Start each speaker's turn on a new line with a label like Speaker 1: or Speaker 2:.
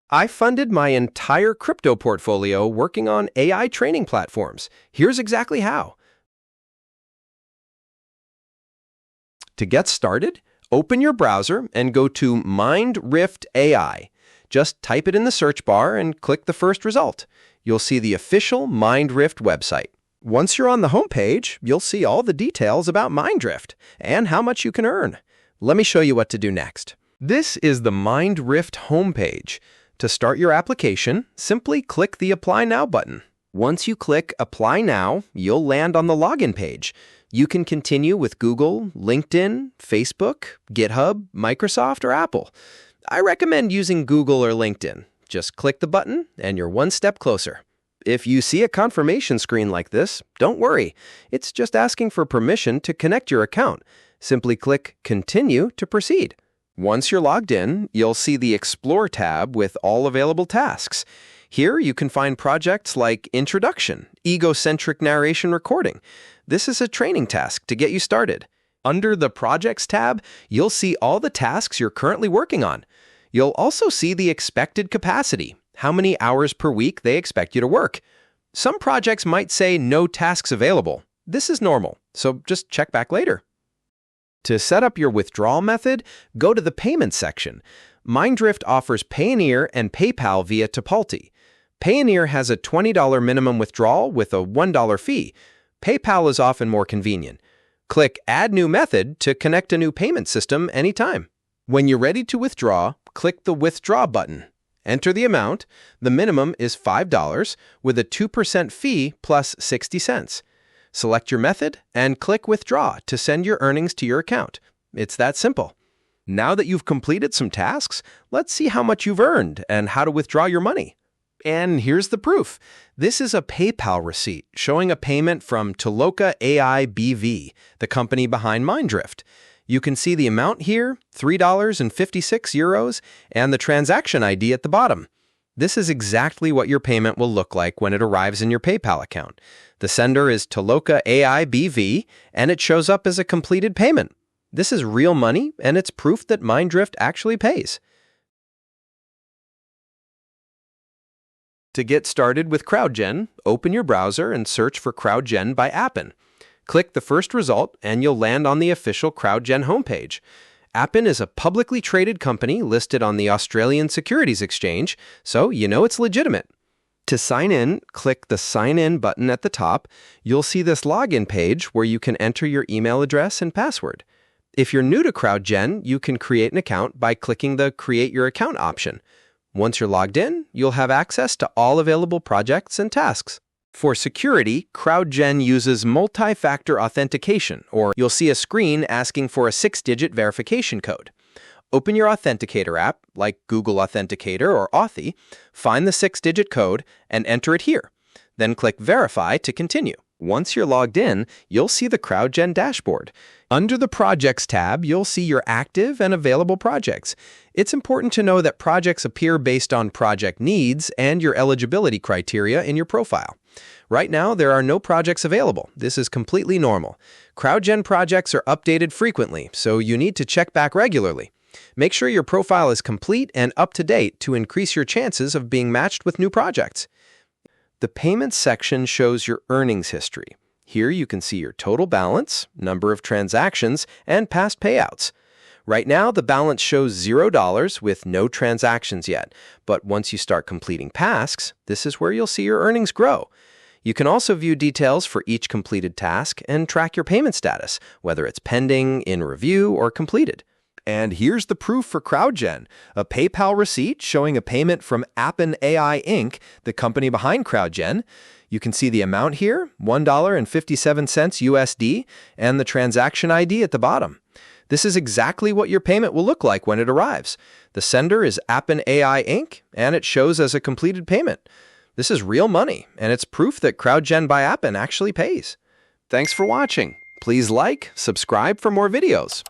Speaker 1: I funded my entire crypto portfolio working on AI training platforms. Here's exactly how. To get started, open your browser and go to Mindrift AI. Just type it in the search bar and click the first result. You'll see the official Mindrift website. Once you're on the homepage, you'll see all the details about Mindrift and how much you can earn. Let me show you what to do next. This is the Mindrift homepage. To start your application, simply click the Apply Now button. Once you click Apply Now, you'll land on the login page. You can continue with Google, LinkedIn, Facebook, GitHub, Microsoft, or Apple. I recommend using Google or LinkedIn. Just click the button and you're one step closer. If you see a confirmation screen like this, don't worry. It's just asking for permission to connect your account. Simply click Continue to proceed. Once you're logged in, you'll see the Explore tab with all available tasks. Here you can find projects like Introduction, Egocentric Narration Recording. This is a training task to get you started. Under the Projects tab, you'll see all the tasks you're currently working on. You'll also see the expected capacity, how many hours per week they expect you to work. Some projects might say no tasks available. This is normal, so just check back later. To set up your withdrawal method, go to the Payment section. Mindrift offers Payoneer and PayPal via Tipalti. Payoneer has a $20 minimum withdrawal with a $1 fee. PayPal is often more convenient. Click Add New Method to connect a new payment system anytime. When you're ready to withdraw, click the Withdraw button. Enter the amount. The minimum is $5 with a 2% fee plus 60 cents. Select your method and click Withdraw to send your earnings to your account. It's that simple. Now that you've completed some tasks, let's see how much you've earned and how to withdraw your money. And here's the proof. This is a PayPal receipt showing a payment from Toloka AI BV, the company behind Mindrift. You can see the amount here, €3.56, and the transaction ID at the bottom. This is exactly what your payment will look like when it arrives in your PayPal account. The sender is Toloka AI BV, and it shows up as a completed payment. This is real money, and it's proof that Mindrift actually pays. To get started with CrowdGen, open your browser and search for CrowdGen by Appen. Click the first result, and you'll land on the official CrowdGen homepage. Appen is a publicly traded company listed on the Australian Securities Exchange, so you know it's legitimate. To sign in, click the Sign In button at the top. You'll see this login page where you can enter your email address and password. If you're new to CrowdGen, you can create an account by clicking the Create Your Account option. Once you're logged in, you'll have access to all available projects and tasks. For security, CrowdGen uses multi-factor authentication, or you'll see a screen asking for a 6-digit verification code. Open your authenticator app, like Google Authenticator or Authy, find the 6-digit code, and enter it here. Then click Verify to continue. Once you're logged in, you'll see the CrowdGen dashboard. Under the Projects tab, you'll see your active and available projects. It's important to know that projects appear based on project needs and your eligibility criteria in your profile. Right now, there are no projects available. This is completely normal. CrowdGen projects are updated frequently, so you need to check back regularly. Make sure your profile is complete and up to date to increase your chances of being matched with new projects. The Payments section shows your earnings history. Here you can see your total balance, number of transactions, and past payouts. Right now, the balance shows $0 with no transactions yet, but once you start completing tasks, this is where you'll see your earnings grow. You can also view details for each completed task and track your payment status, whether it's pending, in review, or completed. And here's the proof for CrowdGen, a PayPal receipt showing a payment from Appen AI Inc., the company behind CrowdGen. You can see the amount here, $1.57 USD, and the transaction ID at the bottom. This is exactly what your payment will look like when it arrives. The sender is Appen AI Inc., and it shows as a completed payment. This is real money, and it's proof that CrowdGen by Appen actually pays. Thanks for watching. Please like, subscribe for more videos.